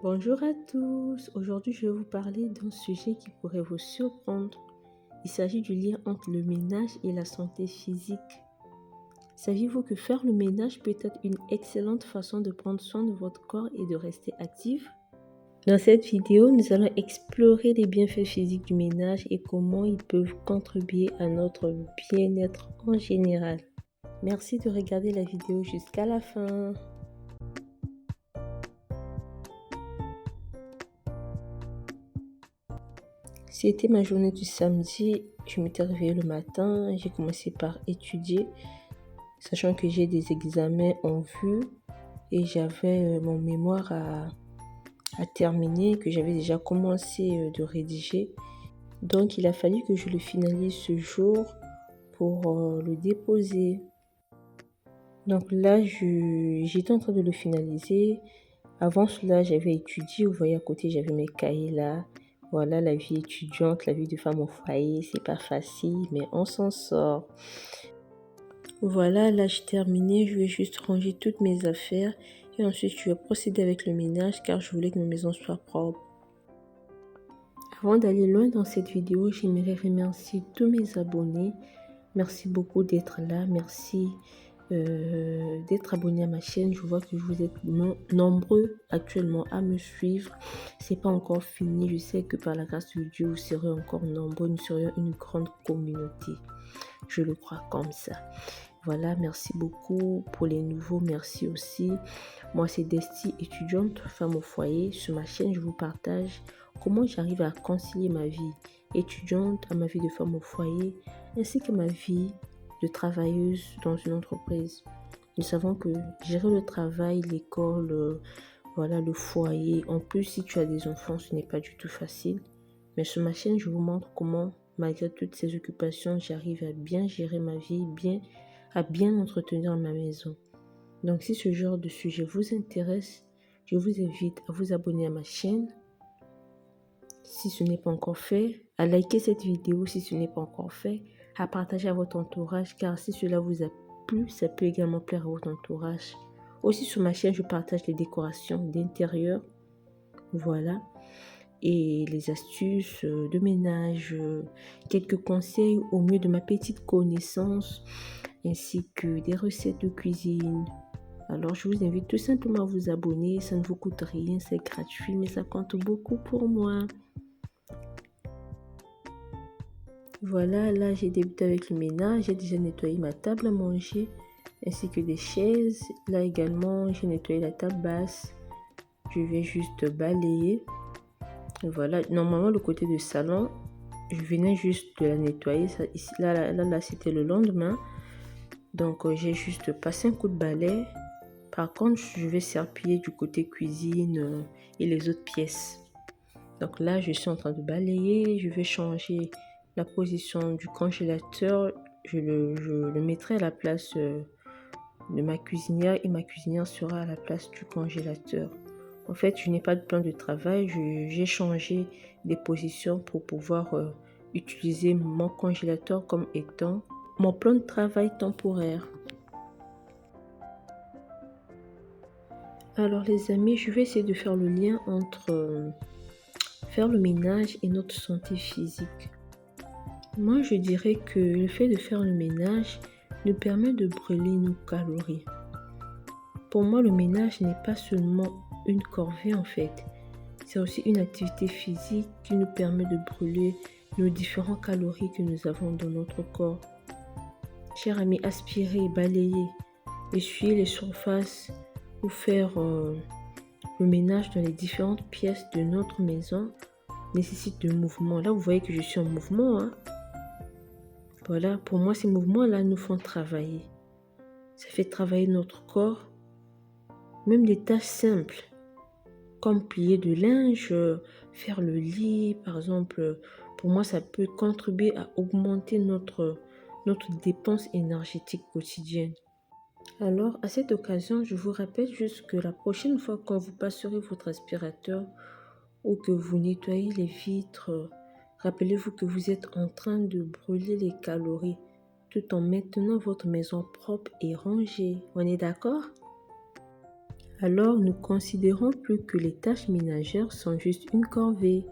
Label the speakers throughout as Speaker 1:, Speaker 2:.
Speaker 1: Bonjour à tous, aujourd'hui je vais vous parler d'un sujet qui pourrait vous surprendre. Il s'agit du lien entre le ménage et la santé physique. Saviez-vous que faire le ménage peut être une excellente façon de prendre soin de votre corps et de rester actif? Dans cette vidéo, nous allons explorer les bienfaits physiques du ménage et comment ils peuvent contribuer à notre bien-être en général. Merci de regarder la vidéo jusqu'à la fin. C'était ma journée du samedi, je m'étais réveillée le matin, j'ai commencé par étudier, sachant que j'ai des examens en vue et j'avais mon mémoire à terminer, que j'avais déjà commencé de rédiger. Donc il a fallu que je le finalise ce jour pour le déposer. Donc là, j'étais en train de le finaliser. Avant cela, j'avais étudié. Vous voyez à côté, j'avais mes cahiers là. Voilà, la vie étudiante, la vie de femme au foyer, c'est pas facile, mais on s'en sort. Voilà, là j'ai terminé. Je vais juste ranger toutes mes affaires et ensuite je vais procéder avec le ménage car je voulais que ma maison soit propre. Avant d'aller loin dans cette vidéo, j'aimerais remercier tous mes abonnés. Merci beaucoup d'être là. Merci d'être abonné à ma chaîne. Je vois que vous êtes nombreux actuellement à me suivre. C'est pas encore fini. Je sais que par la grâce de Dieu, vous serez encore nombreux. Nous serions une grande communauté. Je le crois comme ça. Voilà, merci beaucoup pour les nouveaux. Merci aussi. Moi, c'est Desti, étudiante, femme au foyer. Sur ma chaîne, je vous partage comment j'arrive à concilier ma vie étudiante à ma vie de femme au foyer, ainsi que ma vie de travailleuse dans une entreprise. Nous savons que gérer le travail, l'école, voilà, le foyer, en plus si tu as des enfants, ce n'est pas du tout facile. Mais sur ma chaîne, je vous montre comment, malgré toutes ces occupations, j'arrive à bien gérer ma vie, à bien entretenir ma maison. Donc si ce genre de sujet vous intéresse, je vous invite à vous abonner à ma chaîne. Si ce n'est pas encore fait, à liker cette vidéo si ce n'est pas encore fait, à partager à votre entourage car si cela vous a plu, ça peut également plaire à votre entourage. Aussi sur ma chaîne, je partage les décorations d'intérieur, voilà, et les astuces de ménage, quelques conseils au mieux de ma petite connaissance, ainsi que des recettes de cuisine. Alors je vous invite tout simplement à vous abonner, ça ne vous coûte rien, c'est gratuit, mais ça compte beaucoup pour moi. Voilà, là j'ai débuté avec le ménage, j'ai déjà nettoyé ma table à manger ainsi que des chaises. Là également, j'ai nettoyé la table basse. Je vais juste balayer. Et voilà, normalement le côté du salon, je venais juste de la nettoyer. Ça, ici, là c'était le lendemain. Donc j'ai juste passé un coup de balai. Par contre, je vais serpiller du côté cuisine et les autres pièces. Donc là, je suis en train de balayer. Je vais changer la position du congélateur. Je le mettrai à la place de ma cuisinière et ma cuisinière sera à la place du congélateur. En fait, je n'ai pas de plan de travail. J'ai changé des positions pour pouvoir utiliser mon congélateur comme étant mon plan de travail temporaire. Alors les amis, je vais essayer de faire le lien entre faire le ménage et notre santé physique. Moi, je dirais que le fait de faire le ménage nous permet de brûler nos calories. Pour moi, le ménage n'est pas seulement une corvée en fait. C'est aussi une activité physique qui nous permet de brûler nos différentes calories que nous avons dans notre corps. Cher ami, aspirer, balayer, essuyer les surfaces ou faire le ménage dans les différentes pièces de notre maison nécessite de mouvement. Là, vous voyez que je suis en mouvement. Voilà, pour moi, ces mouvements-là nous font travailler. Ça fait travailler notre corps. Même des tâches simples, comme plier de linge, faire le lit, par exemple, pour moi, ça peut contribuer à augmenter notre dépense énergétique quotidienne. Alors, à cette occasion, je vous rappelle juste que la prochaine fois quand vous passerez votre aspirateur ou que vous nettoyez les vitres, rappelez-vous que vous êtes en train de brûler les calories tout en maintenant votre maison propre et rangée. On est d'accord? Alors nous considérons plus que les tâches ménagères sont juste une corvée.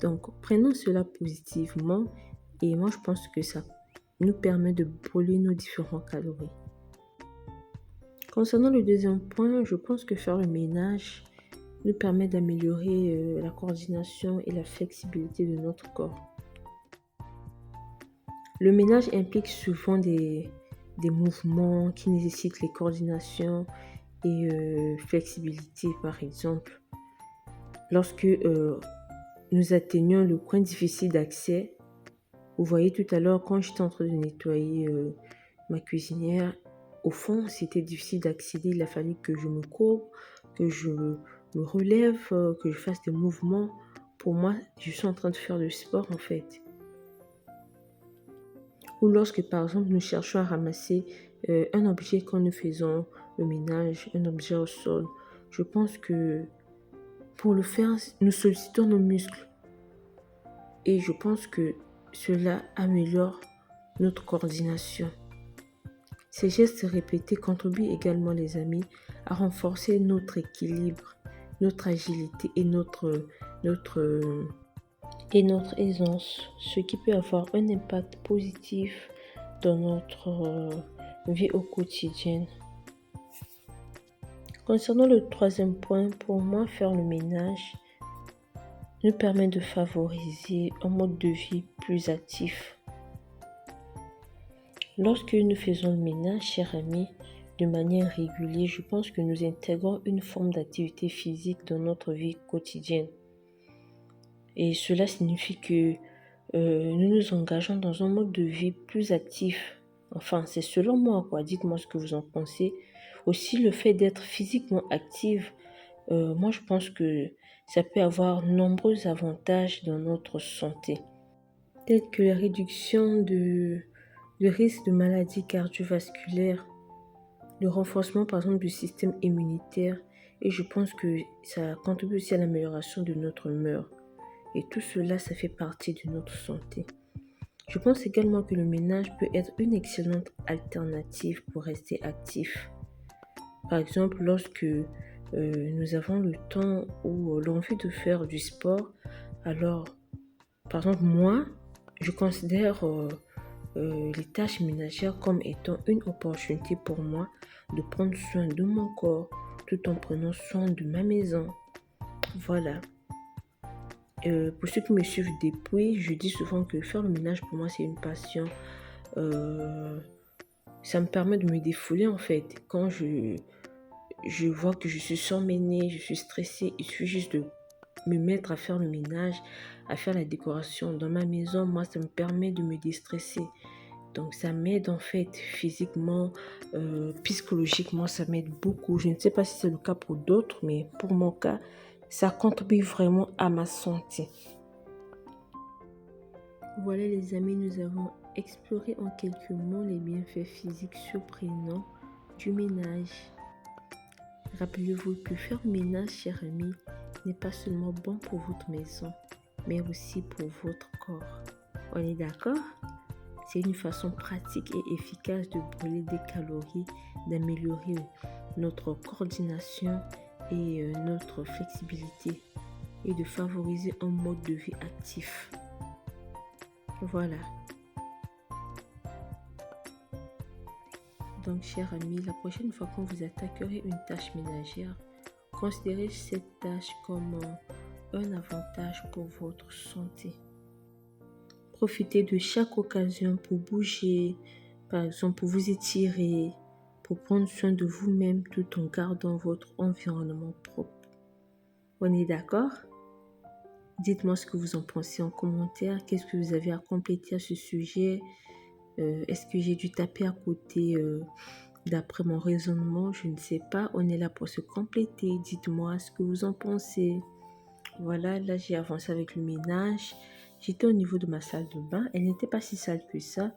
Speaker 1: Donc prenons cela positivement et moi je pense que ça nous permet de brûler nos différentes calories. Concernant le deuxième point, je pense que faire le ménage nous permet d'améliorer la coordination et la flexibilité de notre corps. Le ménage implique souvent des mouvements qui nécessitent les coordinations et flexibilité. Par exemple, lorsque nous atteignons le coin difficile d'accès, vous voyez tout à l'heure quand j'étais en train de nettoyer ma cuisinière, au fond c'était difficile d'accéder, il a fallu que je me courbe, que je me relève, que je fasse des mouvements. Pour moi, je suis en train de faire du sport en fait. Ou lorsque par exemple nous cherchons à ramasser un objet quand nous faisons le ménage, un objet au sol, je pense que pour le faire, nous sollicitons nos muscles. Et je pense que cela améliore notre coordination. Ces gestes répétés contribuent également, les amis, à renforcer notre équilibre, notre agilité et notre aisance, ce qui peut avoir un impact positif dans notre vie au quotidien. Concernant le troisième point, pour moi, faire le ménage nous permet de favoriser un mode de vie plus actif. Lorsque nous faisons le ménage, chers amis, de manière régulière, je pense que nous intégrons une forme d'activité physique dans notre vie quotidienne. Et cela signifie que nous nous engageons dans un mode de vie plus actif. Enfin, c'est selon moi, quoi. Dites-moi ce que vous en pensez. Aussi, le fait d'être physiquement active, moi, je pense que ça peut avoir nombreux avantages dans notre santé, tels que la réduction de risque de maladies cardiovasculaires, le renforcement, par exemple, du système immunitaire. Et je pense que ça contribue aussi à l'amélioration de notre humeur. Et tout cela, ça fait partie de notre santé. Je pense également que le ménage peut être une excellente alternative pour rester actif. Par exemple, lorsque nous avons le temps ou l'envie de faire du sport, alors, par exemple, moi, je considère les tâches ménagères comme étant une opportunité pour moi de prendre soin de mon corps tout en prenant soin de ma maison. Voilà. Pour ceux qui me suivent depuis, je dis souvent que faire le ménage pour moi c'est une passion. Ça me permet de me défouler en fait. Quand je vois que je suis surmenée, je suis stressée, il suffit juste de me mettre à faire le ménage, à faire la décoration dans ma maison. Moi, ça me permet de me déstresser. Donc ça m'aide en fait physiquement, psychologiquement, ça m'aide beaucoup. Je ne sais pas si c'est le cas pour d'autres, mais pour mon cas, ça contribue vraiment à ma santé. Voilà les amis, nous avons exploré en quelques mots les bienfaits physiques surprenants du ménage. Rappelez-vous que faire le ménage, chers amis, n'est pas seulement bon pour votre maison, mais aussi pour votre corps. On est d'accord ? C'est une façon pratique et efficace de brûler des calories, d'améliorer notre coordination et notre flexibilité et de favoriser un mode de vie actif. Voilà. Donc, chers amis, la prochaine fois que vous attaquerez une tâche ménagère, considérez cette tâche comme un avantage pour votre santé. Profitez de chaque occasion pour bouger, par exemple pour vous étirer, pour prendre soin de vous-même tout en gardant votre environnement propre. On est d'accord ? Dites-moi ce que vous en pensez en commentaire. Qu'est-ce que vous avez à compléter à ce sujet ? Est-ce que j'ai dû taper à côté d'après mon raisonnement ? Je ne sais pas. On est là pour se compléter. Dites-moi ce que vous en pensez. Voilà, là j'ai avancé avec le ménage. J'étais au niveau de ma salle de bain. Elle n'était pas si sale que ça,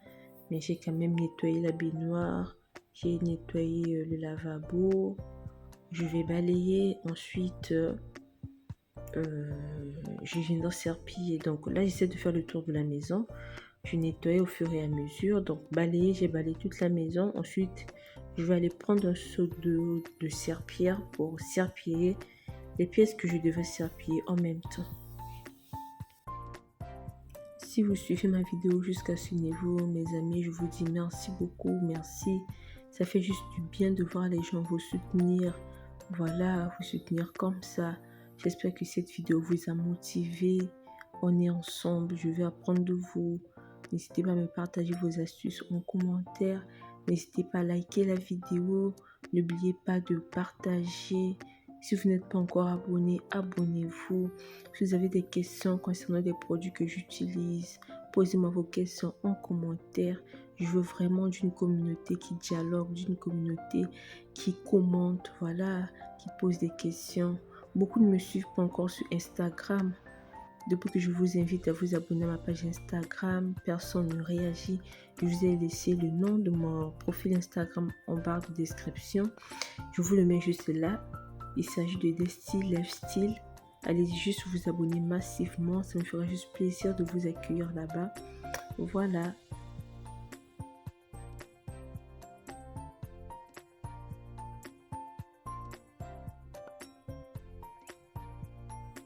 Speaker 1: mais j'ai quand même nettoyé la baignoire. J'ai nettoyé le lavabo. Je vais balayer. Ensuite, je viens d'en serpiller. Donc là, j'essaie de faire le tour de la maison. Je nettoie au fur et à mesure. Donc balayer, j'ai balayé toute la maison. Ensuite, je vais aller prendre un seau de serpillère pour serpiller les pièces que je devais serpiller en même temps. Si vous suivez ma vidéo jusqu'à ce niveau, mes amis, je vous dis merci beaucoup, merci. Ça fait juste du bien de voir les gens vous soutenir. Voilà, vous soutenir comme ça. J'espère que cette vidéo vous a motivé. On est ensemble, je vais apprendre de vous. N'hésitez pas à me partager vos astuces en commentaire. N'hésitez pas à liker la vidéo. N'oubliez pas de partager. Si vous n'êtes pas encore abonné, abonnez-vous. Si vous avez des questions concernant les produits que j'utilise, posez-moi vos questions en commentaire. Je veux vraiment d'une communauté qui dialogue, d'une communauté qui commente, voilà, qui pose des questions. Beaucoup ne me suivent pas encore sur Instagram. Depuis que je vous invite à vous abonner à ma page Instagram, personne ne réagit. Je vous ai laissé le nom de mon profil Instagram en barre de description. Je vous le mets juste là. Il s'agit de Desti Lifestyle. Allez-y juste vous abonner massivement. Ça me fera juste plaisir de vous accueillir là-bas. Voilà.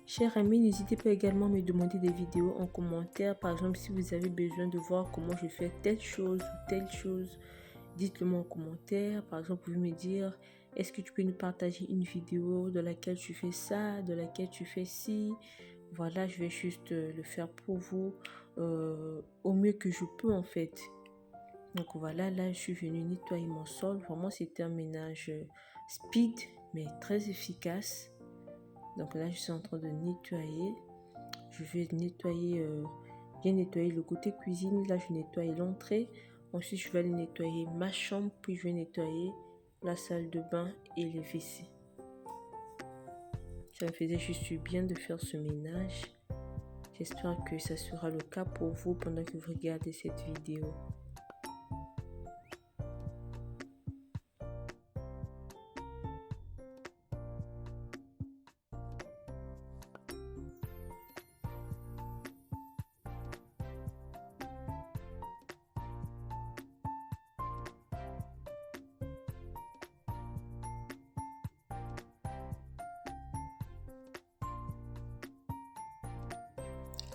Speaker 1: Chers amis, n'hésitez pas également à me demander des vidéos en commentaire. Par exemple, si vous avez besoin de voir comment je fais telle chose ou telle chose, dites-le moi en commentaire. Par exemple, vous pouvez me dire, est-ce que tu peux nous partager une vidéo dans laquelle tu fais ça, dans laquelle tu fais ci. Voilà, je vais juste le faire pour vous au mieux que je peux en fait. Donc voilà, là je suis venue nettoyer mon sol. Vraiment, c'était un ménage speed, mais très efficace. Donc là, je suis en train de nettoyer. Je vais nettoyer, bien nettoyer le côté cuisine. Là, je nettoie l'entrée. Ensuite, je vais aller nettoyer ma chambre. Puis, je vais nettoyer la salle de bain et les WC. Ça me faisait juste du bien de faire ce ménage. J'espère que ça sera le cas pour vous pendant que vous regardez cette vidéo.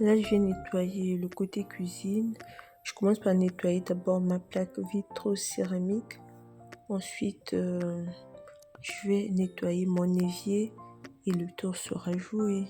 Speaker 1: Là, je vais nettoyer le côté cuisine. Je commence par nettoyer d'abord ma plaque vitro-céramique. Ensuite, je vais nettoyer mon évier et le tour sera joué.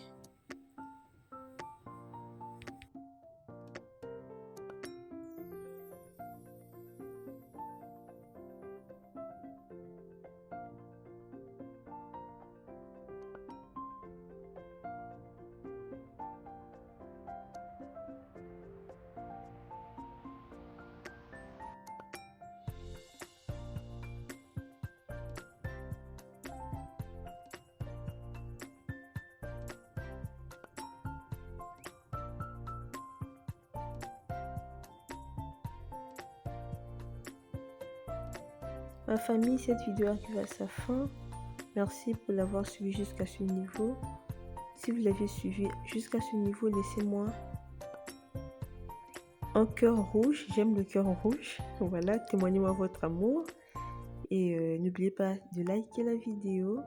Speaker 1: Ma famille, cette vidéo arrive à sa fin. Merci pour l'avoir suivi jusqu'à ce niveau. Si vous l'avez suivi jusqu'à ce niveau, laissez-moi un cœur rouge. J'aime le cœur rouge. Voilà, témoignez-moi votre amour. Et n'oubliez pas de liker la vidéo.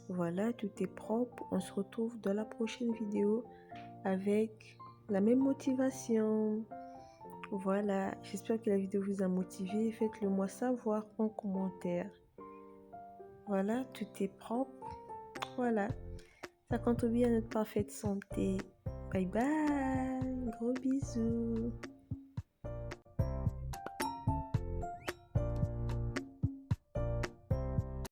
Speaker 1: Voilà, tout est propre. On se retrouve dans la prochaine vidéo avec la même motivation. Voilà, j'espère que la vidéo vous a motivé. Faites-le moi savoir en commentaire. Voilà, tout est propre. Voilà, ça contribue à notre parfaite santé. Bye bye, gros bisous.